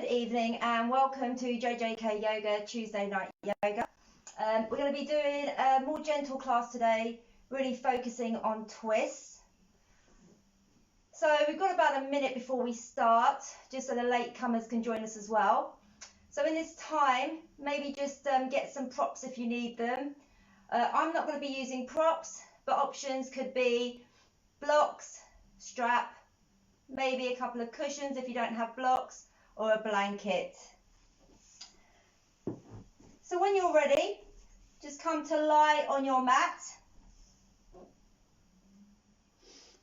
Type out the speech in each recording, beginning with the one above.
evening and welcome to JJK Yoga Tuesday Night Yoga. We're going to be doing a more gentle class today, really focusing on twists. So we've got about a minute before we start, just so the latecomers can join us as well. So in this time, maybe just get some props if you need them. I'm not going to be using props, but options could be blocks, strap, maybe a couple of cushions if you don't have blocks, or a blanket. So when you're ready, just come to lie on your mat.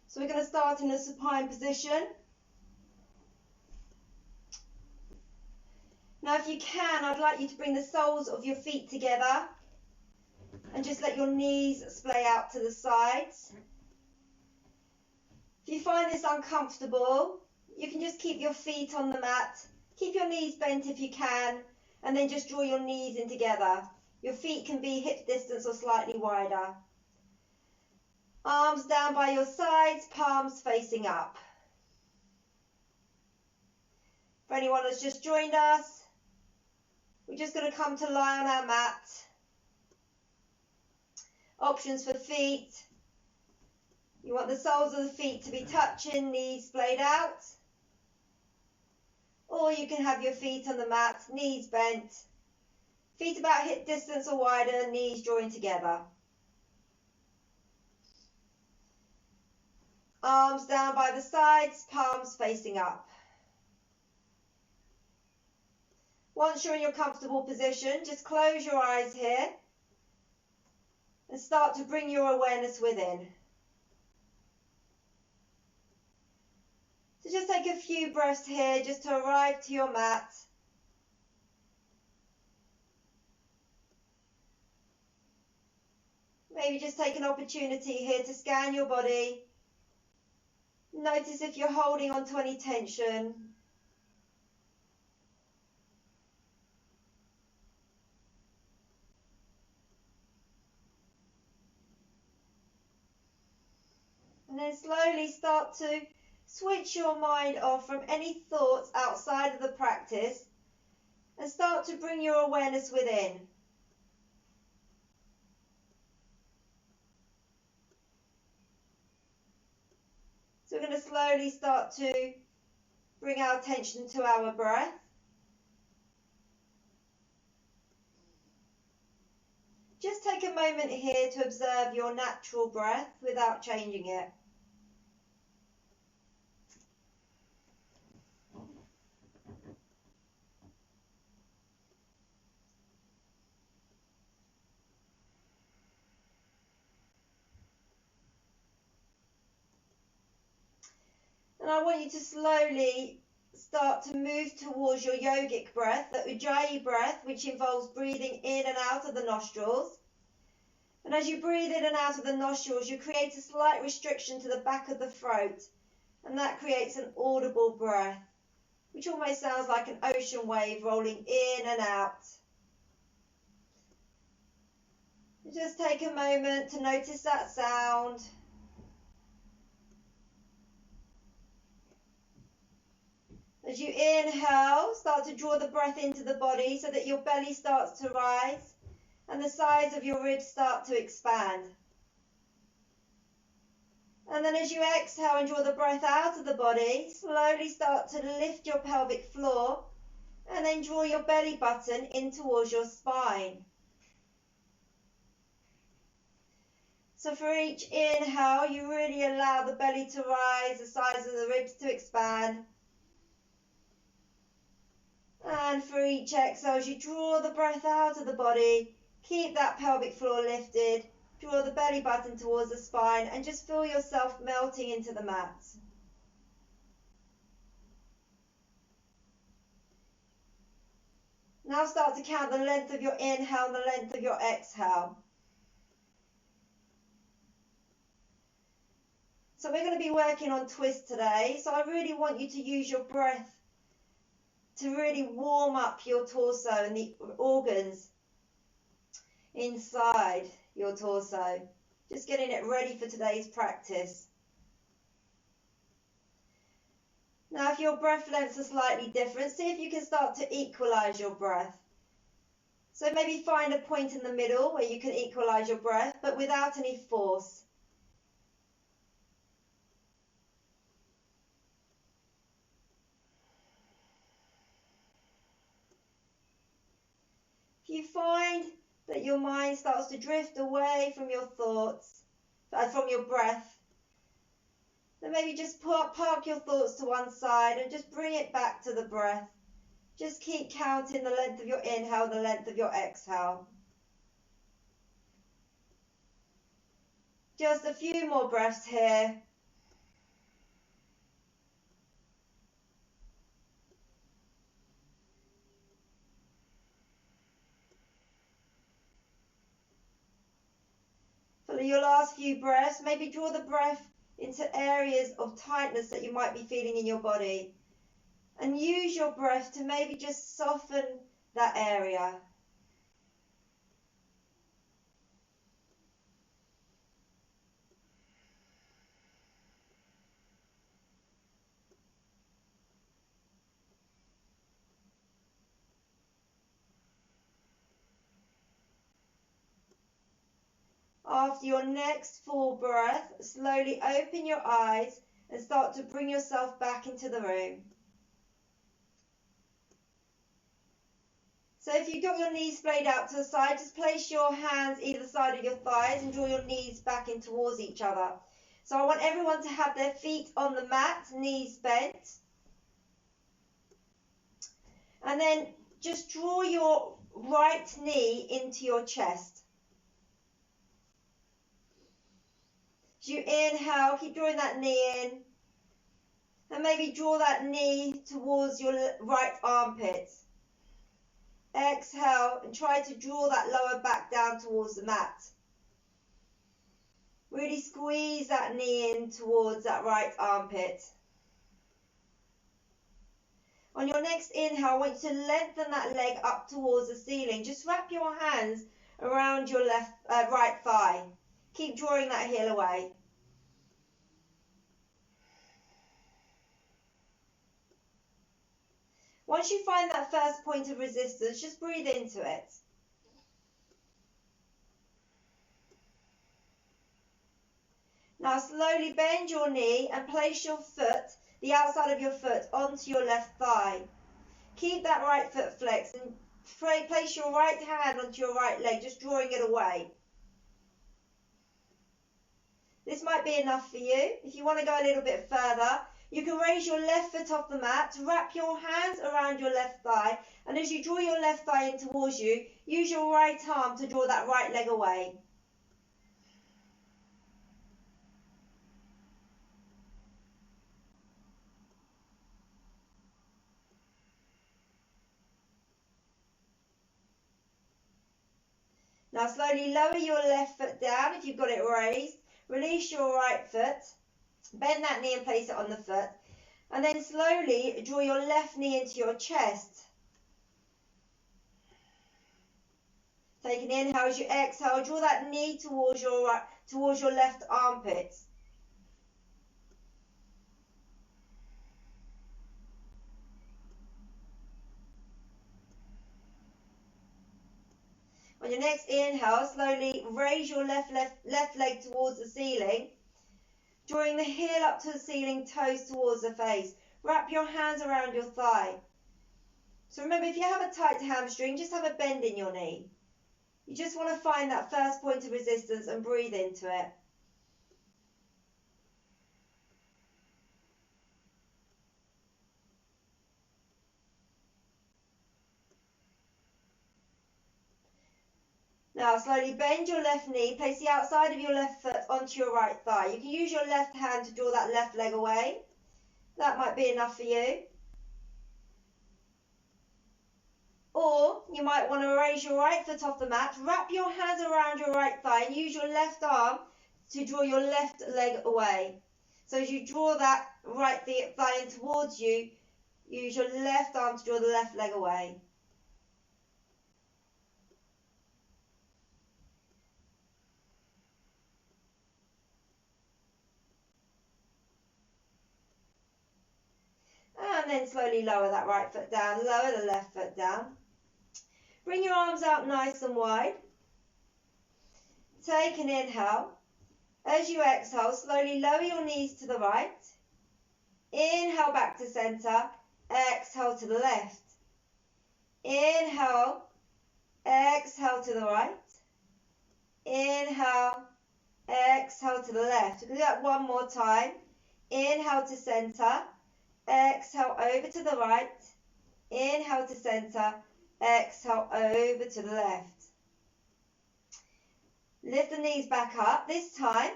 So we're going to start in a supine position. Now if you can, I'd like you to bring the soles of your feet together and just let your knees splay out to the sides. If you find this uncomfortable, you can just keep your feet on the mat, keep your knees bent if you can, and then just draw your knees in together. Your feet can be hip distance or slightly wider. Arms down by your sides, palms facing up. For anyone that's just joined us, we're just going to come to lie on our mat. Options for feet. You want the soles of the feet to be touching, knees splayed out. Or you can have your feet on the mat, knees bent, feet about hip distance or wider, knees joined together. Arms down by the sides, palms facing up. Once you're in your comfortable position, just close your eyes here and start to bring your awareness within. So just take a few breaths here just to arrive to your mat. Maybe just take an opportunity here to scan your body. Notice if you're holding on to any tension. And then slowly start to switch your mind off from any thoughts outside of the practice and start to bring your awareness within. So we're going to slowly start to bring our attention to our breath. Just take a moment here to observe your natural breath without changing it. And I want you to slowly start to move towards your yogic breath, the Ujjayi breath, which involves breathing in and out of the nostrils. And as you breathe in and out of the nostrils, you create a slight restriction to the back of the throat. And that creates an audible breath, which almost sounds like an ocean wave rolling in and out. Just take a moment to notice that sound. As you inhale, start to draw the breath into the body so that your belly starts to rise and the sides of your ribs start to expand. And then as you exhale and draw the breath out of the body, slowly start to lift your pelvic floor and then draw your belly button in towards your spine. So for each inhale, you really allow the belly to rise, the sides of the ribs to expand. And for each exhale, as you draw the breath out of the body, keep that pelvic floor lifted, draw the belly button towards the spine, and just feel yourself melting into the mat. Now start to count the length of your inhale and the length of your exhale. So we're going to be working on twists today, so I really want you to use your breath to really warm up your torso and the organs inside your torso. Just getting it ready for today's practice. Now, if your breath lengths are slightly different, see if you can start to equalize your breath. So maybe find a point in the middle where you can equalize your breath, but without any force. If you find that your mind starts to drift away from your thoughts, from your breath, then maybe just park your thoughts to one side and just bring it back to the breath. Just keep counting the length of your inhale, the length of your exhale. Just a few more breaths here. For your last few breaths, maybe draw the breath into areas of tightness that you might be feeling in your body. And use your breath to maybe just soften that area. After your next full breath, slowly open your eyes and start to bring yourself back into the room. So if you've got your knees splayed out to the side, just place your hands either side of your thighs and draw your knees back in towards each other. So I want everyone to have their feet on the mat, knees bent. And then just draw your right knee into your chest. As you inhale, keep drawing that knee in. And maybe draw that knee towards your right armpit. Exhale and try to draw that lower back down towards the mat. Really squeeze that knee in towards that right armpit. On your next inhale, I want you to lengthen that leg up towards the ceiling. Just wrap your hands around your right thigh. Keep drawing that heel away. Once you find that first point of resistance, just breathe into it. Now slowly bend your knee and place your foot, the outside of your foot, onto your left thigh. Keep that right foot flexed and place your right hand onto your right leg, just drawing it away. This might be enough for you. If you want to go a little bit further, you can raise your left foot off the mat, wrap your hands around your left thigh, and as you draw your left thigh in towards you, use your right arm to draw that right leg away. Now slowly lower your left foot down if you've got it raised. Release your right foot. Bend that knee and place it on the foot. And then slowly draw your left knee into your chest. Take an inhale as you exhale. Draw that knee towards your left armpit. On your next inhale, slowly raise your left leg towards the ceiling, drawing the heel up to the ceiling, toes towards the face. Wrap your hands around your thigh. So remember, if you have a tight hamstring, just have a bend in your knee. You just want to find that first point of resistance and breathe into it. Now slowly bend your left knee, place the outside of your left foot onto your right thigh. You can use your left hand to draw that left leg away. That might be enough for you. Or you might want to raise your right foot off the mat, wrap your hands around your right thigh and use your left arm to draw your left leg away. So as you draw that right thigh in towards you, use your left arm to draw the left leg away. And then slowly lower that right foot down, lower the left foot down. Bring your arms out nice and wide. Take an inhale. As you exhale, slowly lower your knees to the right. Inhale back to center. Exhale to the left. Inhale. Exhale to the right. Inhale. Exhale to the left. We're going to do that one more time. Inhale to center. Exhale over to the right. Inhale to center. Exhale over to the left. Lift the knees back up. This time,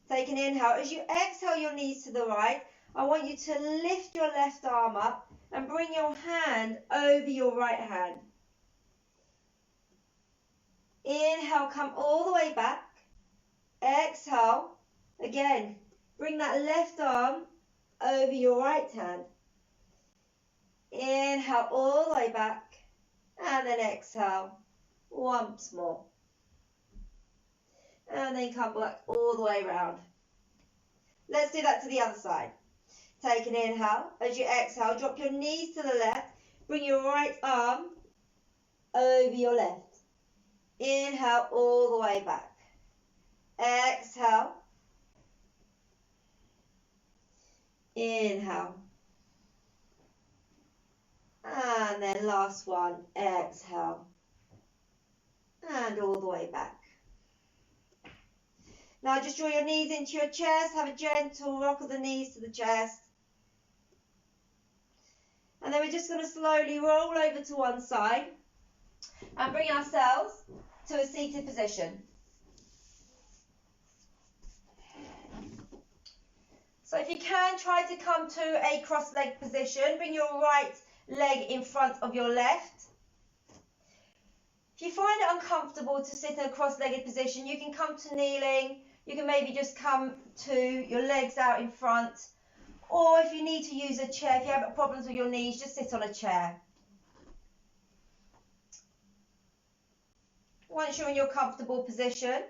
take an inhale. As you exhale your knees to the right, I want you to lift your left arm up and bring your hand over your right hand. Inhale, come all the way back. Exhale. Again, bring that left arm over your right hand. Inhale all the way back. And then exhale once more. And then come back all the way around. Let's do that to the other side. Take an inhale. As you exhale, drop your knees to the left. Bring your right arm over your left. Inhale all the way back. Exhale. Inhale. And then last one. Exhale. And all the way back. Now just draw your knees into your chest. Have a gentle rock of the knees to the chest. And then we're just going to slowly roll over to one side and bring ourselves to a seated position. So if you can, try to come to a cross-legged position. Bring your right leg in front of your left. If you find it uncomfortable to sit in a cross-legged position, you can come to kneeling. You can maybe just come to your legs out in front. Or if you need to use a chair, if you have problems with your knees, just sit on a chair. Once you're in your comfortable position,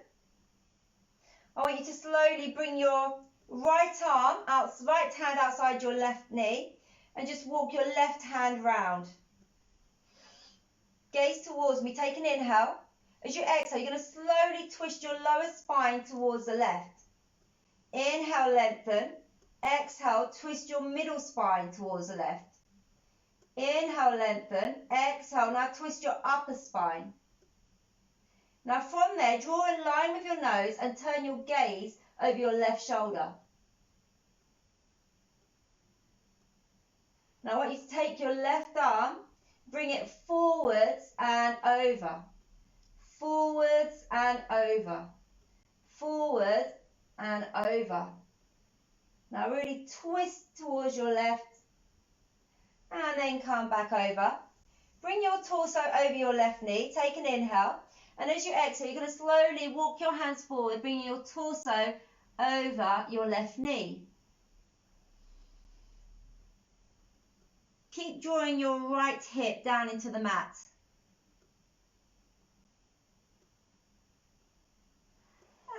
I want you to slowly bring your right hand outside your left knee and just walk your left hand round. Gaze towards me. Take an inhale. As you exhale, you're going to slowly twist your lower spine towards the left. Inhale, lengthen. Exhale, twist your middle spine towards the left. Inhale, lengthen. Exhale, now twist your upper spine. Now from there, draw a line with your nose and turn your gaze over your left shoulder. Now I want you to take your left arm, bring it forwards and over. Forwards and over. Forward and over. Now really twist towards your left and then come back over. Bring your torso over your left knee. Take an inhale. And as you exhale, you're going to slowly walk your hands forward, bringing your torso over your left knee. Keep drawing your right hip down into the mat.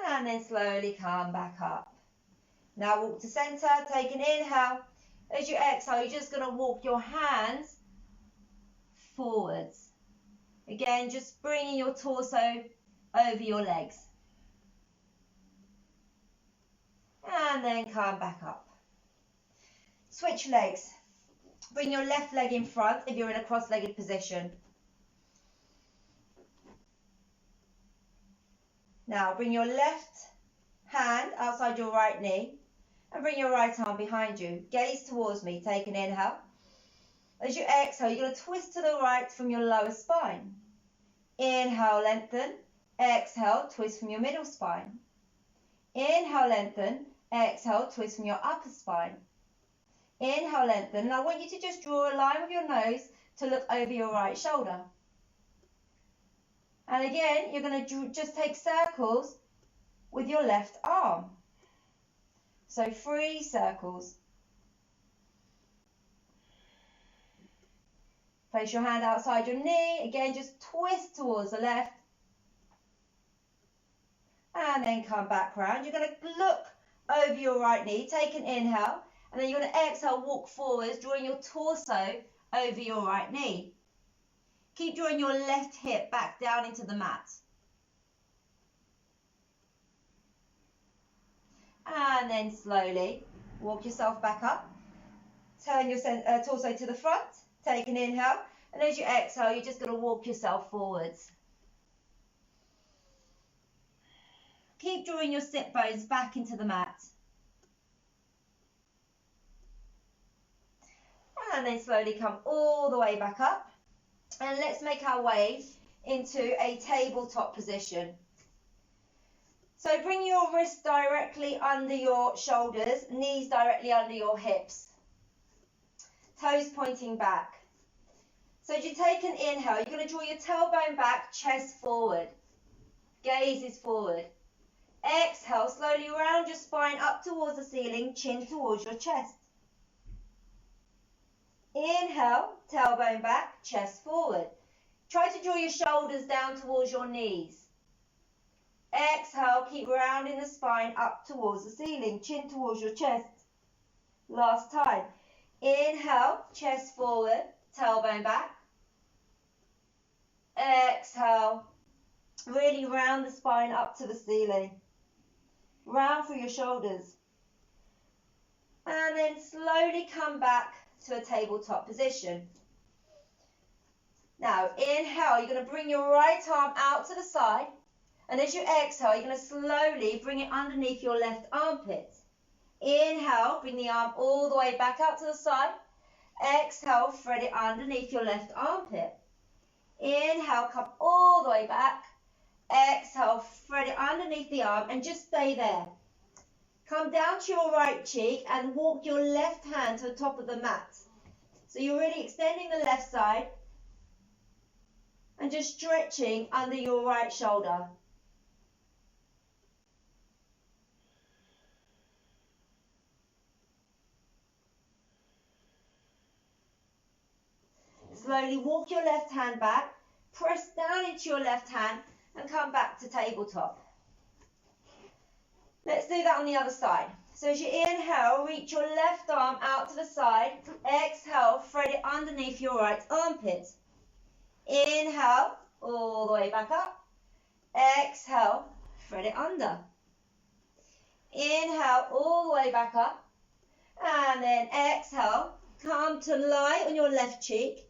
And then slowly come back up. Now walk to center, take an inhale. As you exhale, you're just going to walk your hands forwards. Again, just bringing your torso over your legs. And then come back up. Switch legs. Bring your left leg in front if you're in a cross-legged position. Now bring your left hand outside your right knee and bring your right arm behind you. Gaze towards me. Take an inhale. As you exhale, you're going to twist to the right from your lower spine. Inhale, lengthen. Exhale, twist from your middle spine. Inhale, lengthen. Exhale, twist from your upper spine. Inhale, lengthen. And I want you to just draw a line with your nose to look over your right shoulder. And again, you're going to just take circles with your left arm. So 3 circles. Place your hand outside your knee. Again, just twist towards the left. And then come back round. You're going to look over your right knee. Take an inhale. And then you're going to exhale, walk forwards, drawing your torso over your right knee. Keep drawing your left hip back down into the mat. And then slowly walk yourself back up. Turn your torso to the front. Take an inhale. And as you exhale, you're just going to walk yourself forwards. Keep drawing your sit bones back into the mat. And then slowly come all the way back up. And let's make our way into a tabletop position. So bring your wrists directly under your shoulders, knees directly under your hips. Toes pointing back. So as you take an inhale, you're going to draw your tailbone back, chest forward. Gaze is forward. Exhale, slowly round your spine up towards the ceiling, chin towards your chest. Inhale, tailbone back, chest forward. Try to draw your shoulders down towards your knees. Exhale, keep rounding the spine up towards the ceiling, chin towards your chest. Last time. Inhale, chest forward, tailbone back. Exhale, really round the spine up to the ceiling. Round through your shoulders. And then slowly come back to a tabletop position. Now, inhale, you're going to bring your right arm out to the side. And as you exhale, you're going to slowly bring it underneath your left armpit. Inhale, bring the arm all the way back out to the side. Exhale, thread it underneath your left armpit. Inhale, come all the way back. Exhale, thread it underneath the arm and just stay there. Come down to your right cheek and walk your left hand to the top of the mat. So you're really extending the left side and just stretching under your right shoulder. Slowly walk your left hand back, press down into your left hand and come back to tabletop. Let's do that on the other side. So as you inhale, reach your left arm out to the side. Exhale, thread it underneath your right armpit. Inhale, all the way back up. Exhale, thread it under. Inhale, all the way back up. And then exhale, come to lie on your left cheek.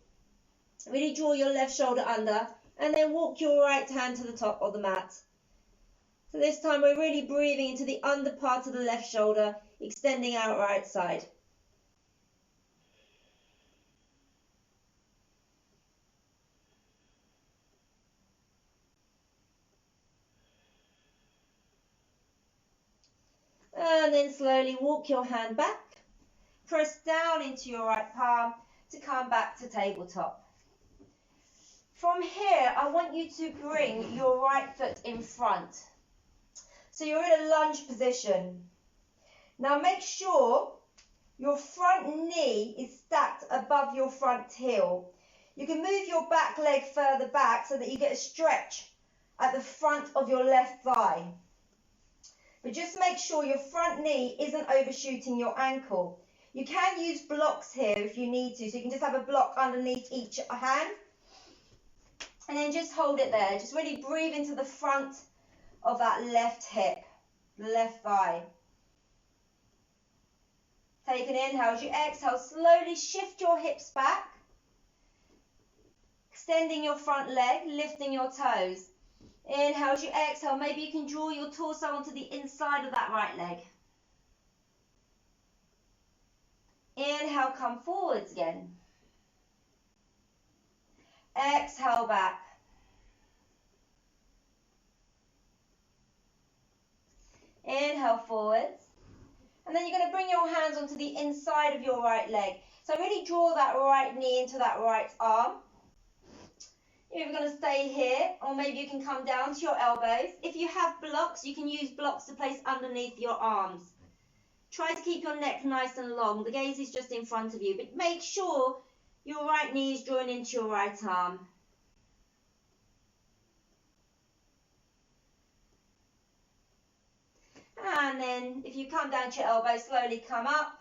Really draw your left shoulder under. And then walk your right hand to the top of the mat. So this time we're really breathing into the under part of the left shoulder, extending out right side. And then slowly walk your hand back. Press down into your right palm to come back to tabletop. From here, I want you to bring your right foot in front. So you're in a lunge position. Now make sure your front knee is stacked above your front heel. You can move your back leg further back so that you get a stretch at the front of your left thigh. But just make sure your front knee isn't overshooting your ankle. You can use blocks here if you need to. So you can just have a block underneath each hand. And then just hold it there. Just really breathe into the front of that left hip, the left thigh. Take an inhale. As you exhale, slowly shift your hips back. Extending your front leg, lifting your toes. Inhale. As you exhale, maybe you can draw your torso onto the inside of that right leg. Inhale, come forwards again. Exhale back. Inhale forwards. And then you're going to bring your hands onto the inside of your right leg. So really draw that right knee into that right arm. You're going to stay here, or maybe you can come down to your elbows. If you have blocks, you can use blocks to place underneath your arms. Try to keep your neck nice and long. The gaze is just in front of you, but make sure your right knee is drawn into your right arm. And then if you come down to your elbow, slowly come up.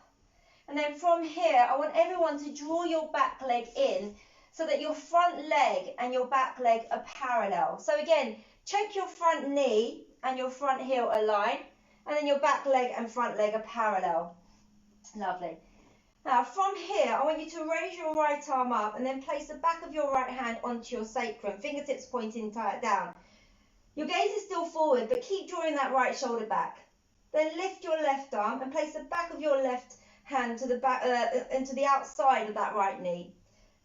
And then from here, I want everyone to draw your back leg in so that your front leg and your back leg are parallel. So again, check your front knee and your front heel align, and then your back leg and front leg are parallel. Lovely. Now from here, I want you to raise your right arm up and then place the back of your right hand onto your sacrum, fingertips pointing down. Your gaze is still forward, but keep drawing that right shoulder back. Then lift your left arm and place the back of your left hand to the back, into the outside of that right knee.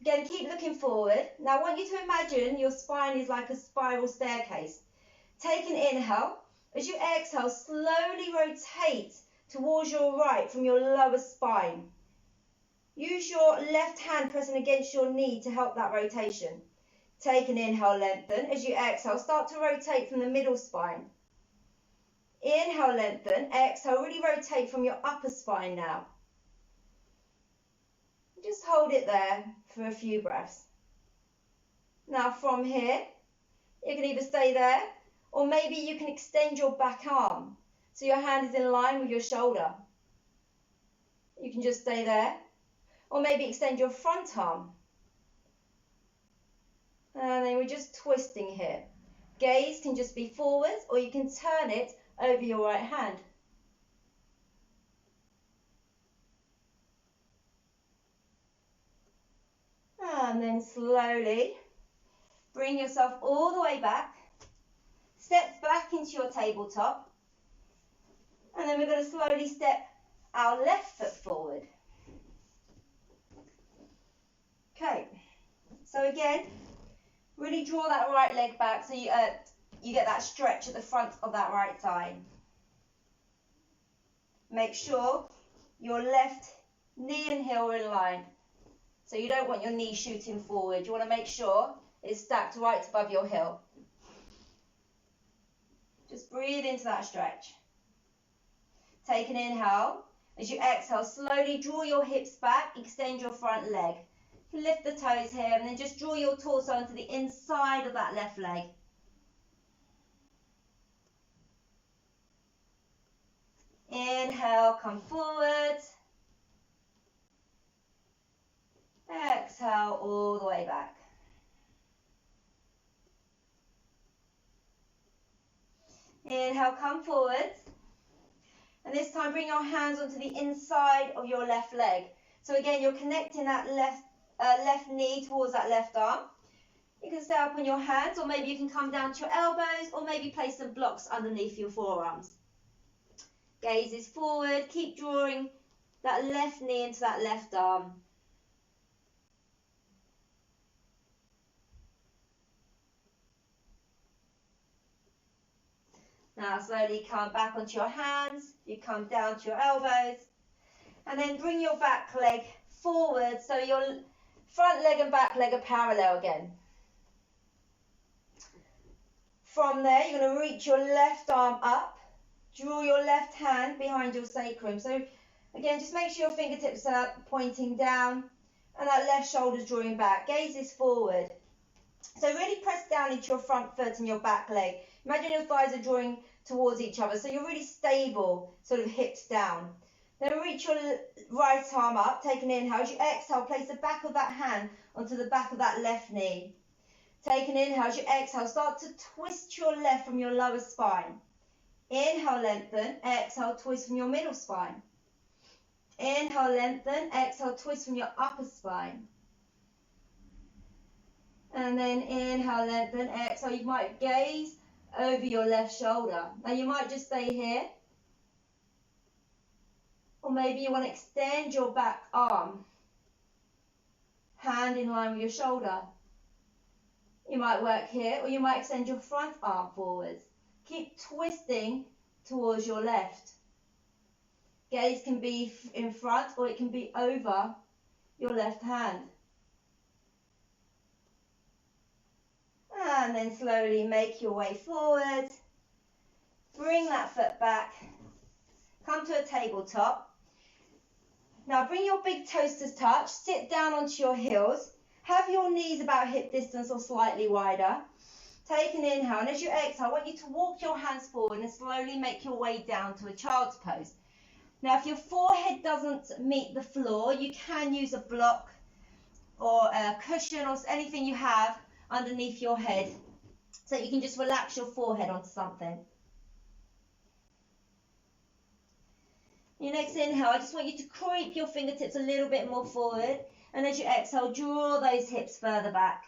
Again, keep looking forward. Now I want you to imagine your spine is like a spiral staircase. Take an inhale. As you exhale, slowly rotate towards your right from your lower spine. Use your left hand pressing against your knee to help that rotation. Take an inhale, lengthen. As you exhale, start to rotate from the middle spine. Inhale, lengthen. Exhale, really rotate from your upper spine now. Just hold it there for a few breaths. Now from here, you can either stay there, or maybe you can extend your back arm so your hand is in line with your shoulder. You can just stay there, or maybe extend your front arm. And then we're just twisting here. Gaze can just be forwards, or you can turn it over your right hand. And then slowly bring yourself all the way back. Step back into your tabletop. And then we're going to slowly step our left foot forward. Okay. So again, really draw that right leg back so you get that stretch at the front of that right thigh. Make sure your left knee and heel are in line. So you don't want your knee shooting forward. You want to make sure it's stacked right above your heel. Just breathe into that stretch. Take an inhale. As you exhale, slowly draw your hips back, extend your front leg. Lift the toes here and then just draw your torso onto the inside of that left leg. Inhale, come forward. Exhale all the way back. Inhale, come forward. And this time bring your hands onto the inside of your left leg. So again, you're connecting that left knee towards that left arm. You can stay up on your hands, or maybe you can come down to your elbows, or maybe place some blocks underneath your forearms. Gaze is forward. Keep drawing that left knee into that left arm. Now slowly come back onto your hands. You come down to your elbows. And then bring your back leg forward so your front leg and back leg are parallel again. From there, you're going to reach your left arm up. Draw your left hand behind your sacrum. So again, just make sure your fingertips are pointing down and that left shoulder's drawing back. Gaze is forward. So really press down into your front foot and your back leg. Imagine your thighs are drawing towards each other, so you're really stable, sort of hips down. Then reach your right arm up, take an inhale. As you exhale, place the back of that hand onto the back of that left knee. Take an inhale. As you exhale, start to twist your left from your lower spine. Inhale, lengthen. Exhale, twist from your middle spine. Inhale, lengthen. Exhale, twist from your upper spine. And then inhale, lengthen. Exhale, you might gaze over your left shoulder. Now you might just stay here. Or maybe you want to extend your back arm. Hand in line with your shoulder. You might work here, or you might extend your front arm forwards. Keep twisting towards your left. Gaze can be in front, or it can be over your left hand. And then slowly make your way forward. Bring that foot back. Come to a tabletop. Now bring your big toes to touch. Sit down onto your heels. Have your knees about hip distance or slightly wider. Take an inhale, and as you exhale, I want you to walk your hands forward and slowly make your way down to a child's pose. Now, if your forehead doesn't meet the floor, you can use a block or a cushion or anything you have underneath your head, so you can just relax your forehead onto something. Your next inhale, I just want you to creep your fingertips a little bit more forward, and as you exhale, draw those hips further back.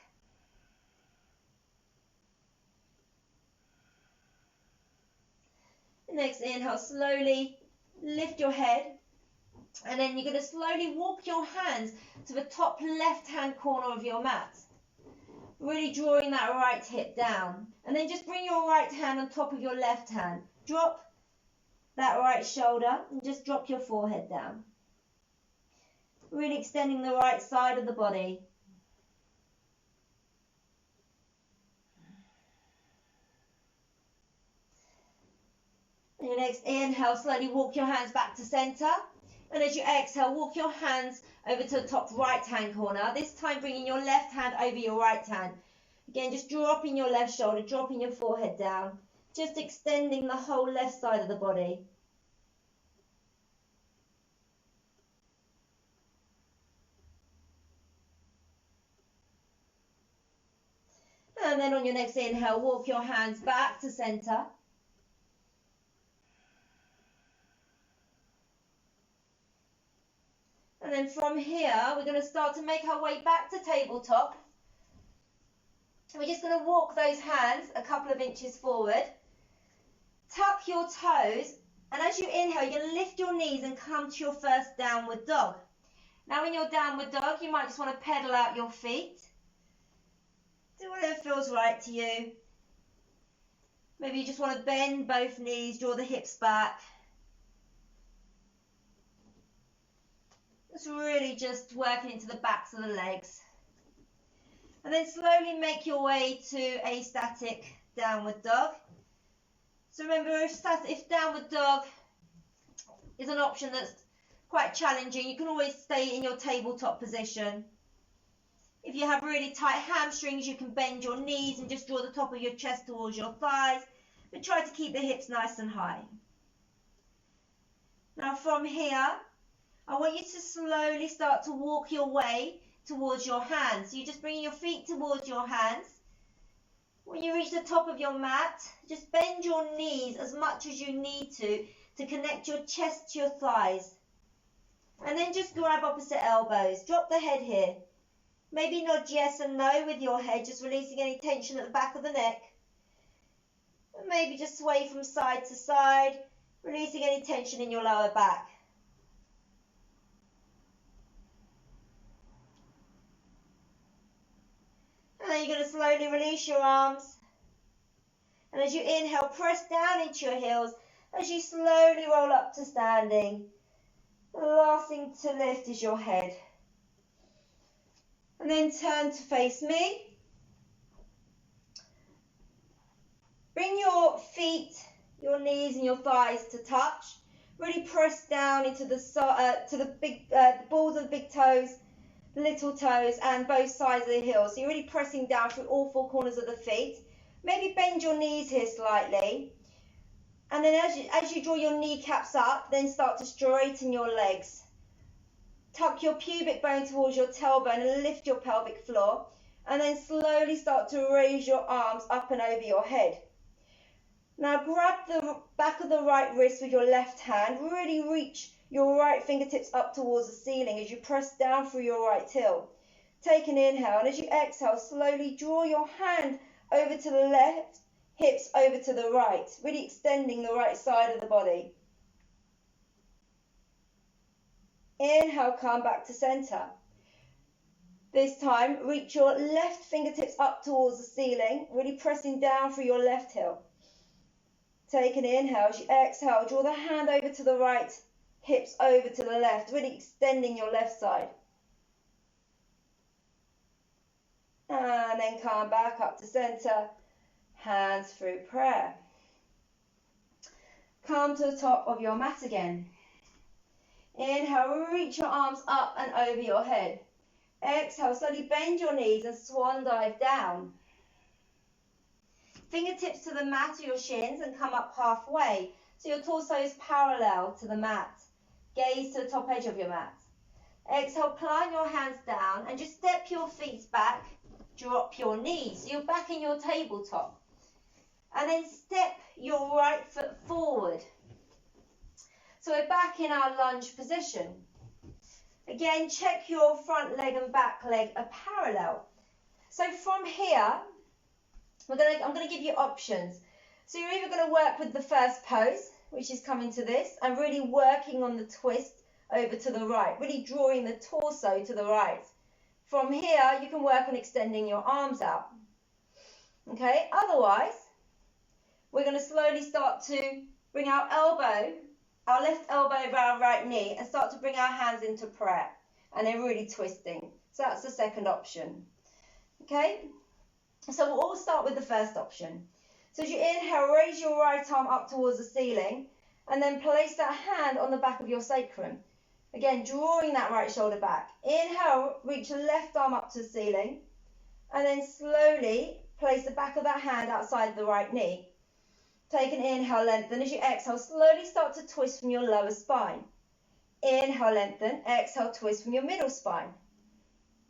Next inhale, slowly lift your head, and then you're going to slowly walk your hands to the top left-hand corner of your mat. Really drawing that right hip down. And then just bring your right hand on top of your left hand. Drop that right shoulder and just drop your forehead down. Really extending the right side of the body. And your next inhale, slowly walk your hands back to center. And as you exhale, walk your hands over to the top right-hand corner. This time bringing your left hand over your right hand. Again, just dropping your left shoulder, dropping your forehead down. Just extending the whole left side of the body. And then on your next inhale, walk your hands back to center. And then from here, we're going to start to make our way back to tabletop. We're just going to walk those hands a couple of inches forward. Tuck your toes, and as you inhale, you're going to lift your knees and come to your first downward dog. Now in your downward dog, you might just want to pedal out your feet. Do whatever feels right to you. Maybe you just want to bend both knees, draw the hips back. It's really just working into the backs of the legs. And then slowly make your way to a static downward dog. So remember, if downward dog is an option that's quite challenging, you can always stay in your tabletop position. If you have really tight hamstrings, you can bend your knees and just draw the top of your chest towards your thighs, but try to keep the hips nice and high. Now from here, I want you to slowly start to walk your way towards your hands. So you're just bringing your feet towards your hands. When you reach the top of your mat, just bend your knees as much as you need to connect your chest to your thighs. And then just grab opposite elbows. Drop the head here. Maybe nod yes and no with your head, just releasing any tension at the back of the neck. And maybe just sway from side to side, releasing any tension in your lower back. And then you're going to slowly release your arms. And as you inhale, press down into your heels as you slowly roll up to standing. The last thing to lift is your head. And then turn to face me. Bring your feet, your knees and your thighs to touch. Really press down into the balls of the big toes, the little toes and both sides of the heels. So you're really pressing down through all four corners of the feet. Maybe bend your knees here slightly. And then as you draw your kneecaps up, then start to straighten your legs. Tuck your pubic bone towards your tailbone and lift your pelvic floor. And then slowly start to raise your arms up and over your head. Now grab the back of the right wrist with your left hand. Really reach your right fingertips up towards the ceiling as you press down through your right heel. Take an inhale, and as you exhale, slowly draw your hand over to the left, hips over to the right, really extending the right side of the body. Inhale, come back to center. This time, reach your left fingertips up towards the ceiling, really pressing down through your left heel. Take an inhale. As you exhale, draw the hand over to the right, hips over to the left, really extending your left side. And then come back up to center, hands through prayer. Come to the top of your mat again. Inhale, reach your arms up and over your head. Exhale, slowly bend your knees and swan dive down. Fingertips to the mat or your shins and come up halfway, so your torso is parallel to the mat. Gaze to the top edge of your mat. Exhale, plant your hands down and just step your feet back, drop your knees. So you're back in your tabletop. And then step your right foot forward. So we're back in our lunge position. Again, check your front leg and back leg are parallel. So from here, I'm going to give you options. So you're either going to work with the first pose, which is coming to this, and really working on the twist over to the right, really drawing the torso to the right. From here, you can work on extending your arms out. Okay, otherwise, we're going to slowly start to bring our left elbow over our right knee and start to bring our hands into prayer. And then really twisting. So that's the second option. Okay, so we'll all start with the first option. So as you inhale, raise your right arm up towards the ceiling and then place that hand on the back of your sacrum. Again, drawing that right shoulder back. Inhale, reach your left arm up to the ceiling and then slowly place the back of that hand outside the right knee. Take an inhale, lengthen. As you exhale, slowly start to twist from your lower spine. Inhale, lengthen. Exhale, twist from your middle spine.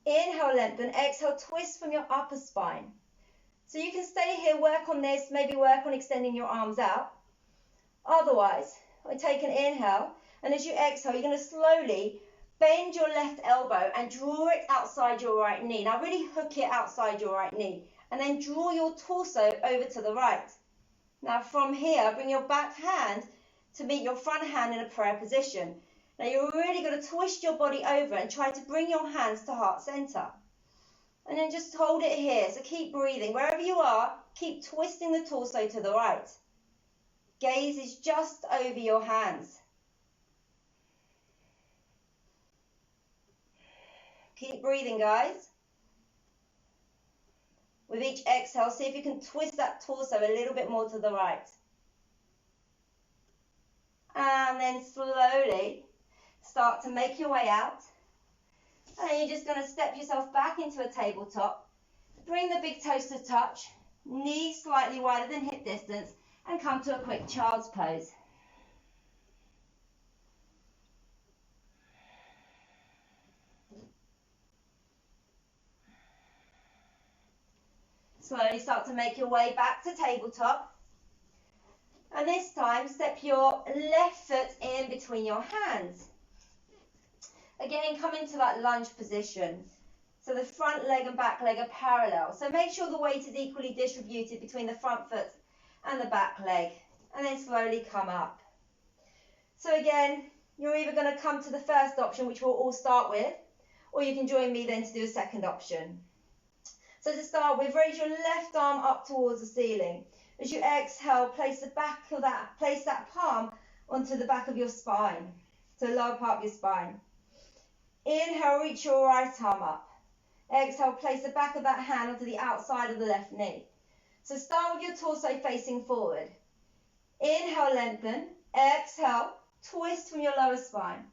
Inhale, lengthen. Exhale, twist from your upper spine. So you can stay here, work on this, maybe work on extending your arms out. Otherwise, I take an inhale, and as you exhale, you're going to slowly bend your left elbow and draw it outside your right knee. Now really hook it outside your right knee, and then draw your torso over to the right. Now from here, bring your back hand to meet your front hand in a prayer position. Now you're really going to twist your body over and try to bring your hands to heart center. And then just hold it here. So keep breathing. Wherever you are, keep twisting the torso to the right. Gaze is just over your hands. Keep breathing, guys. With each exhale, see if you can twist that torso a little bit more to the right. And then slowly start to make your way out. And then you're just going to step yourself back into a tabletop. Bring the big toes to touch, knees slightly wider than hip distance, and come to a quick child's pose. Slowly start to make your way back to tabletop. And this time, step your left foot in between your hands. Again, come into that lunge position. So the front leg and back leg are parallel. So make sure the weight is equally distributed between the front foot and the back leg. And then slowly come up. So again, you're either going to come to the first option, which we'll all start with, or you can join me then to do a second option. So to start with, raise your left arm up towards the ceiling. As you exhale, place that palm onto the back of your spine, so the lower part of your spine. Inhale, reach your right arm up. Exhale, place the back of that hand onto the outside of the left knee. So start with your torso facing forward. Inhale, lengthen. Exhale, twist from your lower spine.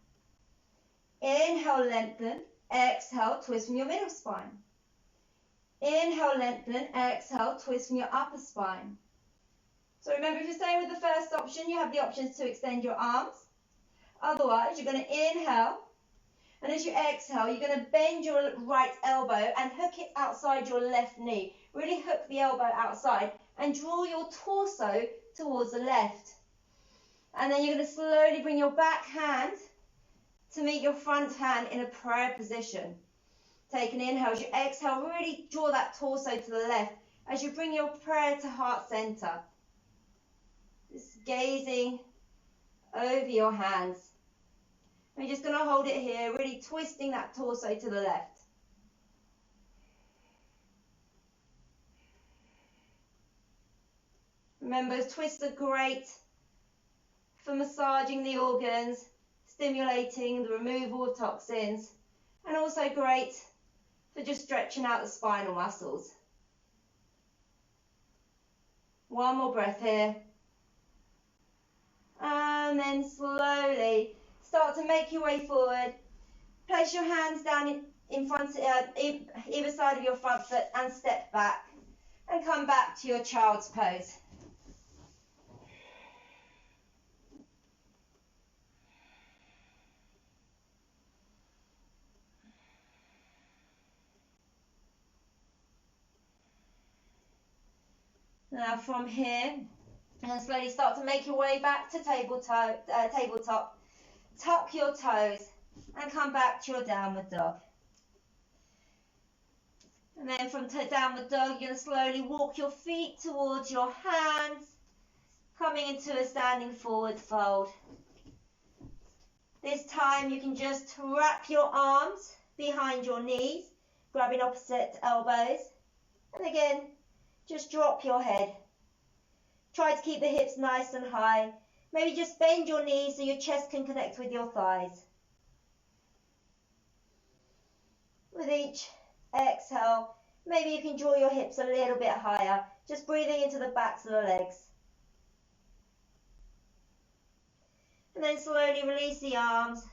Inhale, lengthen. Exhale, twist from your middle spine. Inhale, lengthen. Exhale, twist from your upper spine. So remember, if you're staying with the first option, you have the options to extend your arms. Otherwise, you're going to inhale. And as you exhale, you're going to bend your right elbow and hook it outside your left knee. Really hook the elbow outside and draw your torso towards the left. And then you're going to slowly bring your back hand to meet your front hand in a prayer position. Take an inhale. As you exhale, really draw that torso to the left as you bring your prayer to heart center. Just gazing over your hands. And you're just going to hold it here, really twisting that torso to the left. Remember, twists are great for massaging the organs, stimulating the removal of toxins, and also great for just stretching out the spinal muscles. One more breath here. And then slowly start to make your way forward. Place your hands down in front, either side of your front foot and step back. And come back to your child's pose. Now from here, and slowly start to make your way back to tabletop. Tuck your toes and come back to your downward dog. And then from downward dog, you're going to slowly walk your feet towards your hands, coming into a standing forward fold. This time you can just wrap your arms behind your knees, grabbing opposite elbows. And again, just drop your head. Try to keep the hips nice and high. Maybe just bend your knees so your chest can connect with your thighs. With each exhale, maybe you can draw your hips a little bit higher, just breathing into the backs of the legs. And then slowly release the arms.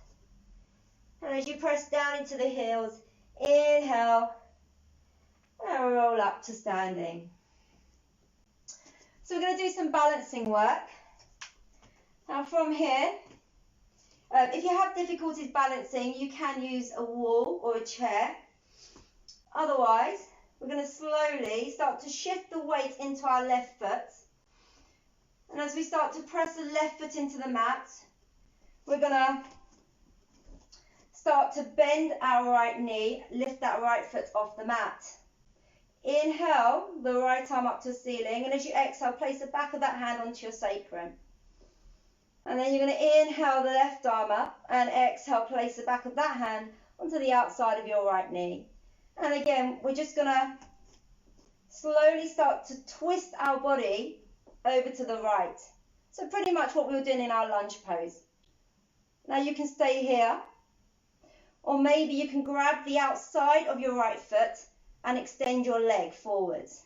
And as you press down into the heels, inhale and roll up to standing. So we're going to do some balancing work. Now from here, if you have difficulties balancing, you can use a wall or a chair. Otherwise, we're going to slowly start to shift the weight into our left foot. And as we start to press the left foot into the mat, we're going to start to bend our right knee, lift that right foot off the mat. Inhale the right arm up to the ceiling, and as you exhale, place the back of that hand onto your sacrum. And then you're going to inhale the left arm up and exhale, place the back of that hand onto the outside of your right knee. And again, we're just going to slowly start to twist our body over to the right. So pretty much what we were doing in our lunge pose. Now you can stay here, or maybe you can grab the outside of your right foot and extend your leg forwards.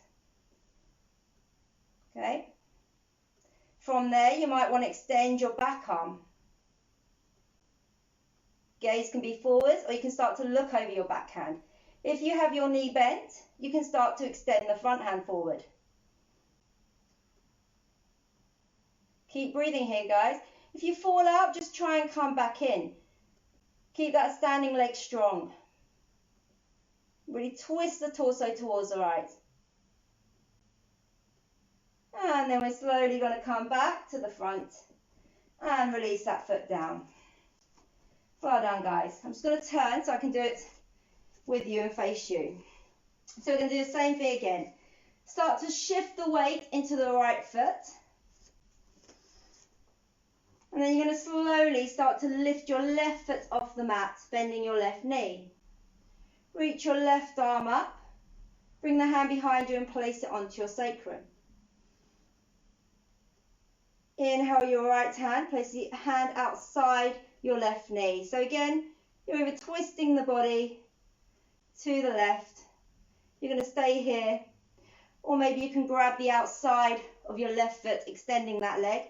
Okay? From there, you might want to extend your back arm. Gaze can be forwards, or you can start to look over your backhand. If you have your knee bent, you can start to extend the front hand forward. Keep breathing here, guys. If you fall out, just try and come back in. Keep that standing leg strong. Really twist the torso towards the right. And then we're slowly going to come back to the front and release that foot down. Well done, guys. I'm just going to turn so I can do it with you and face you. So we're going to do the same thing again. Start to shift the weight into the right foot. And then you're going to slowly start to lift your left foot off the mat, bending your left knee. Reach your left arm up. Bring the hand behind you and place it onto your sacrum. Inhale your right hand, place the hand outside your left knee. So again, you're either twisting the body to the left. You're going to stay here, or maybe you can grab the outside of your left foot, extending that leg.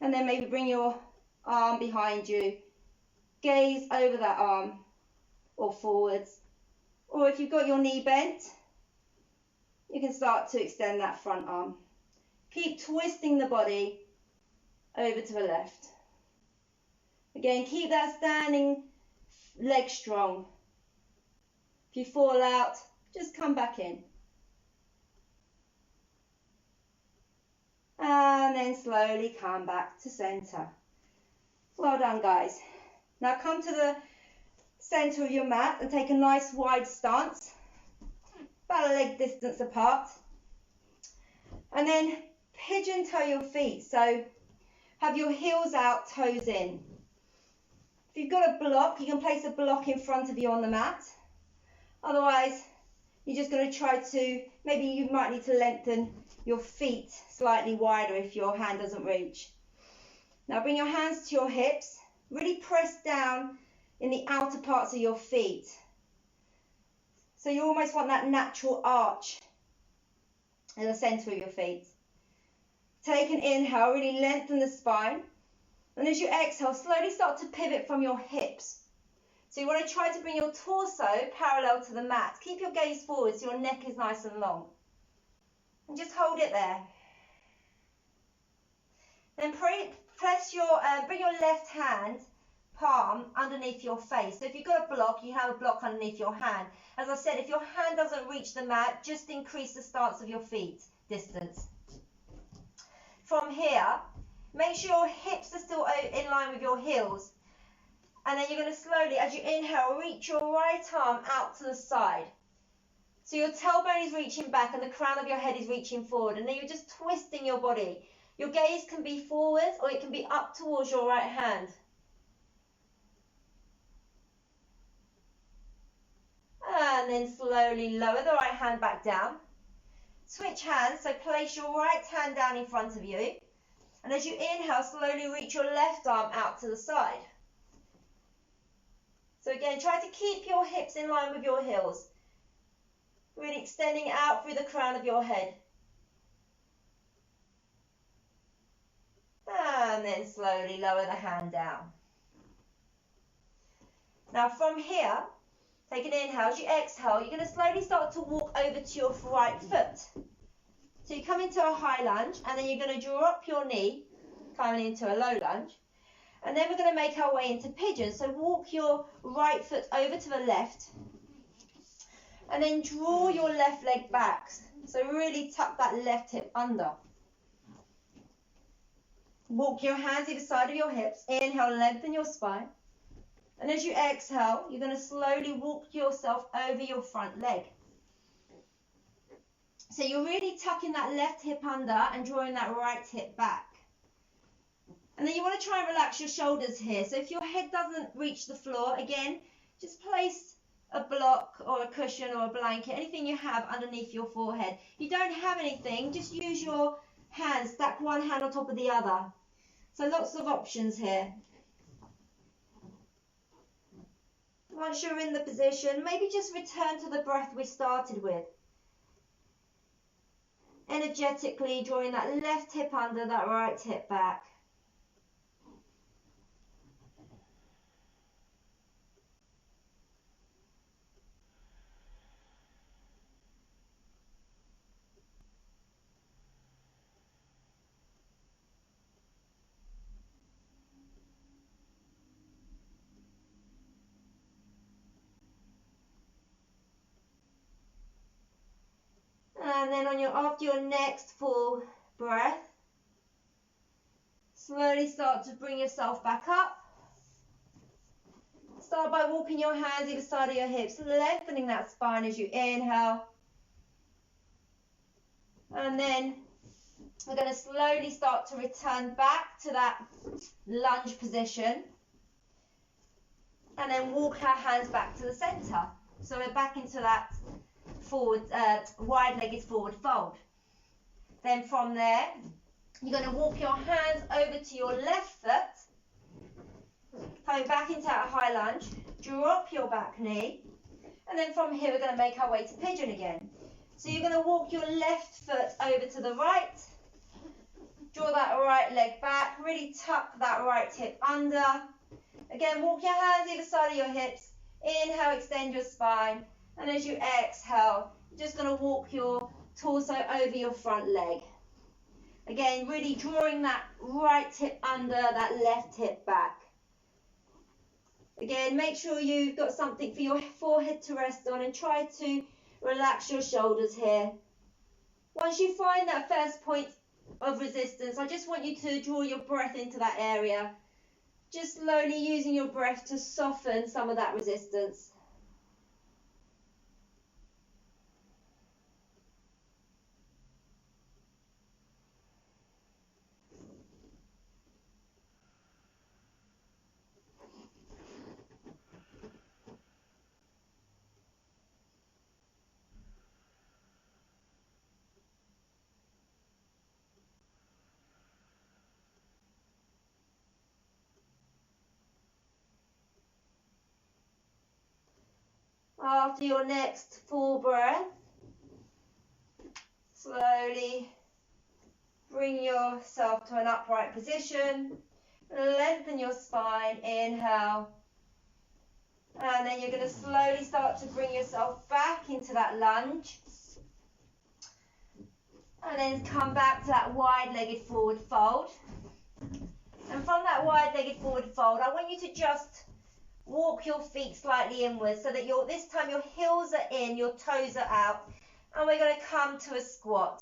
And then maybe bring your arm behind you. Gaze over that arm or forwards. Or if you've got your knee bent, you can start to extend that front arm. Keep twisting the body over to the left. Again, keep that standing leg strong. If you fall out, just come back in. And then slowly come back to center. Well done, guys. Now come to the center of your mat and take a nice wide stance, about a leg distance apart. And then pigeon toe your feet. So have your heels out, toes in. If you've got a block, you can place a block in front of you on the mat. Otherwise, you're just going to try to, maybe you might need to lengthen your feet slightly wider if your hand doesn't reach. Now bring your hands to your hips. Really press down in the outer parts of your feet. So you almost want that natural arch in the center of your feet. Take an inhale, really lengthen the spine. And as you exhale, slowly start to pivot from your hips. So you want to try to bring your torso parallel to the mat. Keep your gaze forward so your neck is nice and long. And just hold it there. Then bring your left hand palm underneath your face. So if you've got a block, you have a block underneath your hand. As I said, if your hand doesn't reach the mat, just increase the stance of your feet. distance. From here, make sure your hips are still in line with your heels. And then you're going to slowly, as you inhale, reach your right arm out to the side. So your tailbone is reaching back and the crown of your head is reaching forward. And then you're just twisting your body. Your gaze can be forwards or it can be up towards your right hand. And then slowly lower the right hand back down. Switch hands, so place your right hand down in front of you. And as you inhale, slowly reach your left arm out to the side. So again, try to keep your hips in line with your heels. Really extending out through the crown of your head. And then slowly lower the hand down. Now from here, take an inhale. As you exhale, you're going to slowly start to walk over to your right foot. So you come into a high lunge, and then you're going to drop your knee, coming into a low lunge. And then we're going to make our way into pigeon. So walk your right foot over to the left. And then draw your left leg back. So really tuck that left hip under. Walk your hands either side of your hips. Inhale, lengthen your spine. And as you exhale, you're going to slowly walk yourself over your front leg. So you're really tucking that left hip under and drawing that right hip back. And then you want to try and relax your shoulders here. So if your head doesn't reach the floor, again, just place a block or a cushion or a blanket, anything you have underneath your forehead. If you don't have anything, just use your hands, stack one hand on top of the other. So lots of options here. Once you're in the position, maybe just return to the breath we started with. Energetically drawing that left hip under, that right hip back. And then after your next full breath, slowly start to bring yourself back up. Start by walking your hands either side of your hips, lengthening that spine as you inhale. And then we're going to slowly start to return back to that lunge position. And then walk our hands back to the center. So we're back into that forward, wide-legged forward fold. Then from there, you're going to walk your hands over to your left foot, coming back into that high lunge, drop your back knee, and then from here we're going to make our way to pigeon again. So you're going to walk your left foot over to the right, draw that right leg back, really tuck that right hip under. Again, walk your hands either side of your hips, inhale, extend your spine. And as you exhale, you're just going to walk your torso over your front leg. Again, really drawing that right hip under, that left hip back. Again, make sure you've got something for your forehead to rest on and try to relax your shoulders here. Once you find that first point of resistance, I just want you to draw your breath into that area. Just slowly using your breath to soften some of that resistance. After your next full breath, slowly bring yourself to an upright position. Lengthen your spine, inhale. And then you're going to slowly start to bring yourself back into that lunge. And then come back to that wide-legged forward fold. And from that wide-legged forward fold, I want you to just walk your feet slightly inwards so that this time your heels are in, your toes are out. And we're going to come to a squat.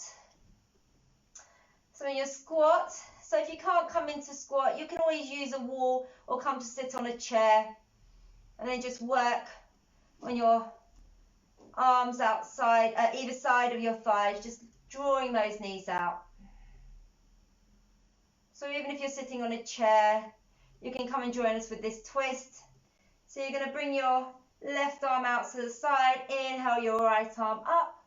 So in your squat, so if you can't come into squat, you can always use a wall or come to sit on a chair and then just work on your arms outside, either side of your thighs, just drawing those knees out. So even if you're sitting on a chair, you can come and join us with this twist. So you're going to bring your left arm out to the side, inhale your right arm up,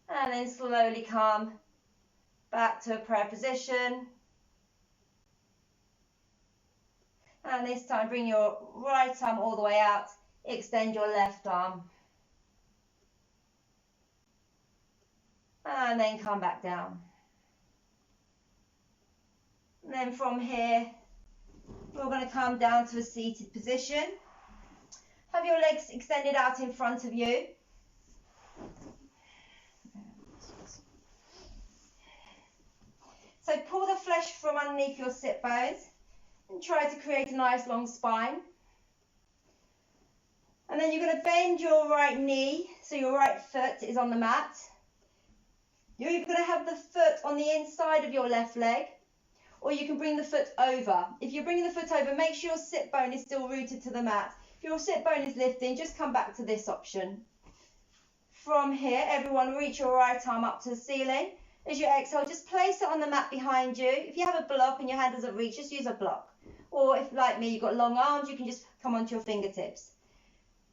and then slowly come back to a prayer position. And this time bring your right arm all the way out, extend your left arm. And then come back down. And then from here, we're going to come down to a seated position. Have your legs extended out in front of you. So pull the flesh from underneath your sit bones and try to create a nice long spine. And then you're going to bend your right knee, so your right foot is on the mat. You're either going to have the foot on the inside of your left leg, or you can bring the foot over. If you're bringing the foot over, make sure your sit bone is still rooted to the mat. If your sit bone is lifting, just come back to this option. From here, everyone reach your right arm up to the ceiling. As you exhale, just place it on the mat behind you. If you have a block and your hand doesn't reach, just use a block. Or if, like me, you've got long arms, you can just come onto your fingertips.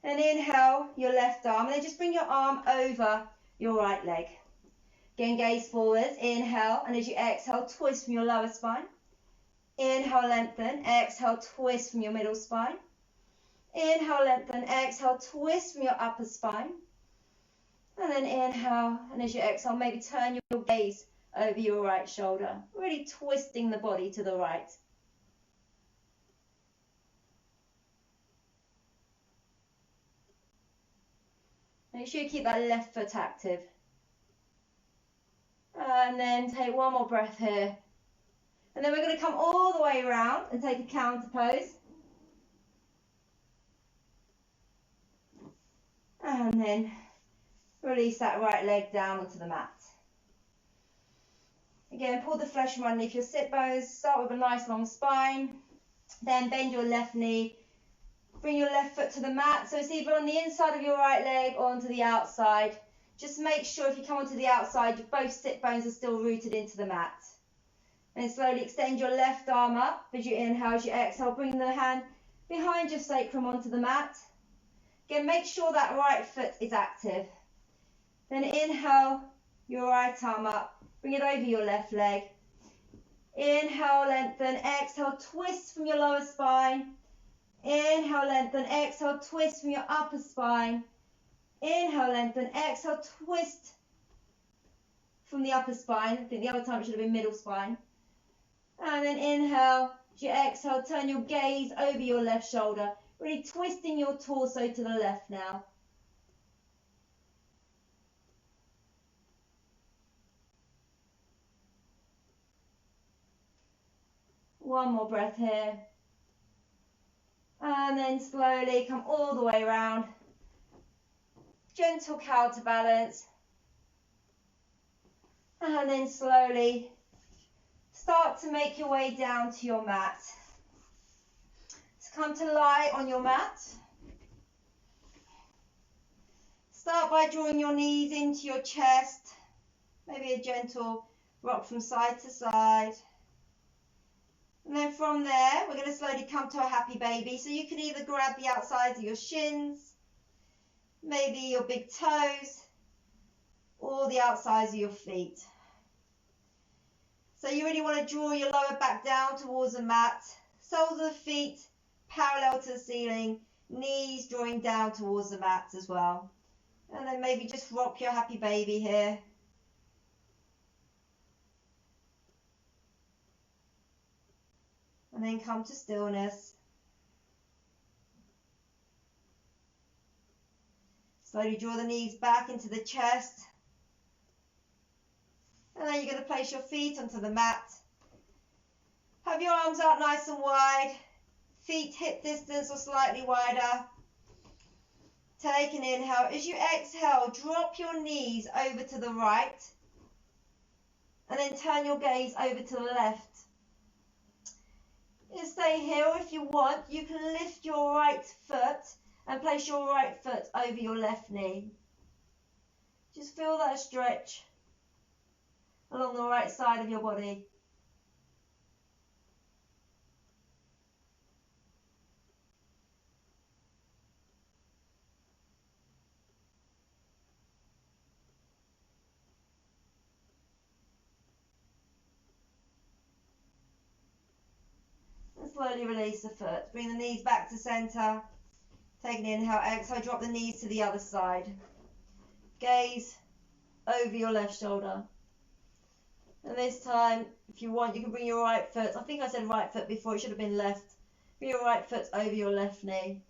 And inhale your left arm, and then just bring your arm over your right leg. Again, gaze forwards, inhale, and as you exhale, twist from your lower spine. Inhale, lengthen, exhale, twist from your middle spine. Inhale, lengthen, exhale, twist from your upper spine. And then inhale, and as you exhale, maybe turn your gaze over your right shoulder, really twisting the body to the right. Make sure you keep that left foot active. And then take one more breath here. And then we're going to come all the way around and take a counter pose. And then release that right leg down onto the mat. Again, pull the flesh from underneath your sit bones. Start with a nice long spine. Then bend your left knee. Bring your left foot to the mat. So it's either on the inside of your right leg or onto the outside. Just make sure if you come onto the outside, both sit bones are still rooted into the mat. And slowly extend your left arm up as you inhale. As you exhale, bring the hand behind your sacrum onto the mat. Again, make sure that right foot is active. Then inhale your right arm up. Bring it over your left leg. Inhale, lengthen. Exhale, twist from your lower spine. Inhale, lengthen. Exhale, twist from your upper spine. Inhale, lengthen. Exhale, twist from the upper spine. I think the other time it should have been middle spine. And then inhale. As you exhale, turn your gaze over your left shoulder. Really twisting your torso to the left now. One more breath here. And then slowly come all the way around. Gentle counterbalance. And then slowly start to make your way down to your mat. So come to lie on your mat. Start by drawing your knees into your chest. Maybe a gentle rock from side to side. And then from there, we're going to slowly come to a happy baby. So you can either grab the outsides of your shins, maybe your big toes, or the outsides of your feet. So you really want to draw your lower back down towards the mat, soles of the feet parallel to the ceiling, knees drawing down towards the mat as well. And then maybe just rock your happy baby here. And then come to stillness. Slowly draw the knees back into the chest. And then you're going to place your feet onto the mat. Have your arms out nice and wide. Feet hip distance or slightly wider. Take an inhale. As you exhale, drop your knees over to the right. And then turn your gaze over to the left. You stay here, or if you want, you can lift your right foot and place your right foot over your left knee. Just feel that stretch along the right side of your body. And slowly release the foot. Bring the knees back to center. Take an inhale, exhale, drop the knees to the other side. Gaze over your left shoulder. And this time, if you want, you can bring your right foot. I think I said right foot before, it should have been left. Bring your right foot over your left knee.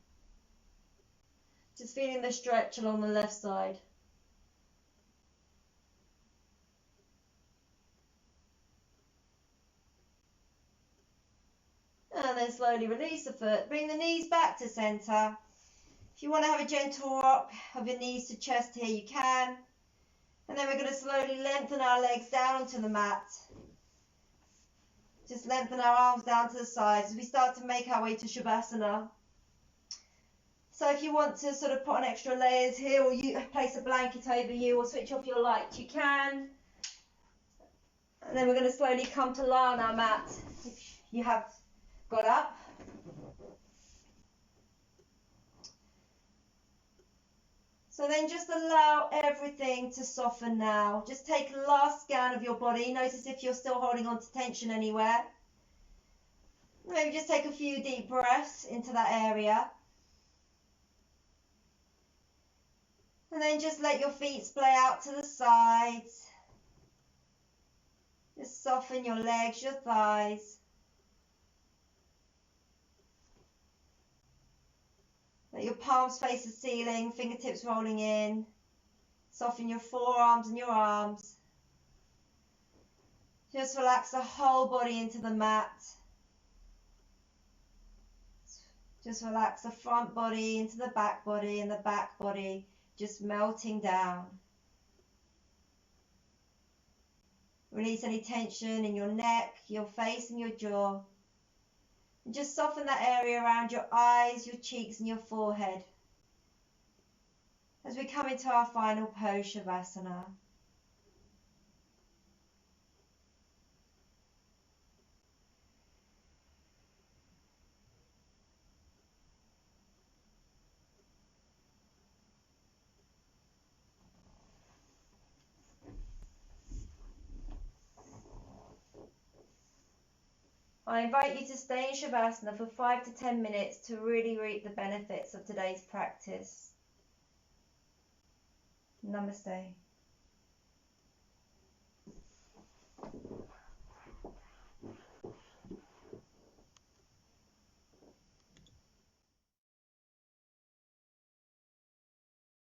Just feeling the stretch along the left side. And then slowly release the foot. Bring the knees back to center. If you want to have a gentle rock of your knees to chest here, you can. And then we're going to slowly lengthen our legs down onto the mat. Just lengthen our arms down to the sides as we start to make our way to Shavasana. So if you want to sort of put on extra layers here, or you place a blanket over you, or switch off your light, you can. And then we're going to slowly come to lie on our mat if you have got up. So then just allow everything to soften now. Just take a last scan of your body. Notice if you're still holding on to tension anywhere. Maybe just take a few deep breaths into that area. And then just let your feet splay out to the sides. Just soften your legs, your thighs. Let your palms face the ceiling, fingertips rolling in. Soften your forearms and your arms. Just relax the whole body into the mat. Just relax the front body into the back body, and the back body just melting down. Release any tension in your neck, your face and your jaw. And just soften that area around your eyes, your cheeks and your forehead as we come into our final pose, Shavasana. I invite you to stay in Shavasana for 5 to 10 minutes to really reap the benefits of today's practice. Namaste.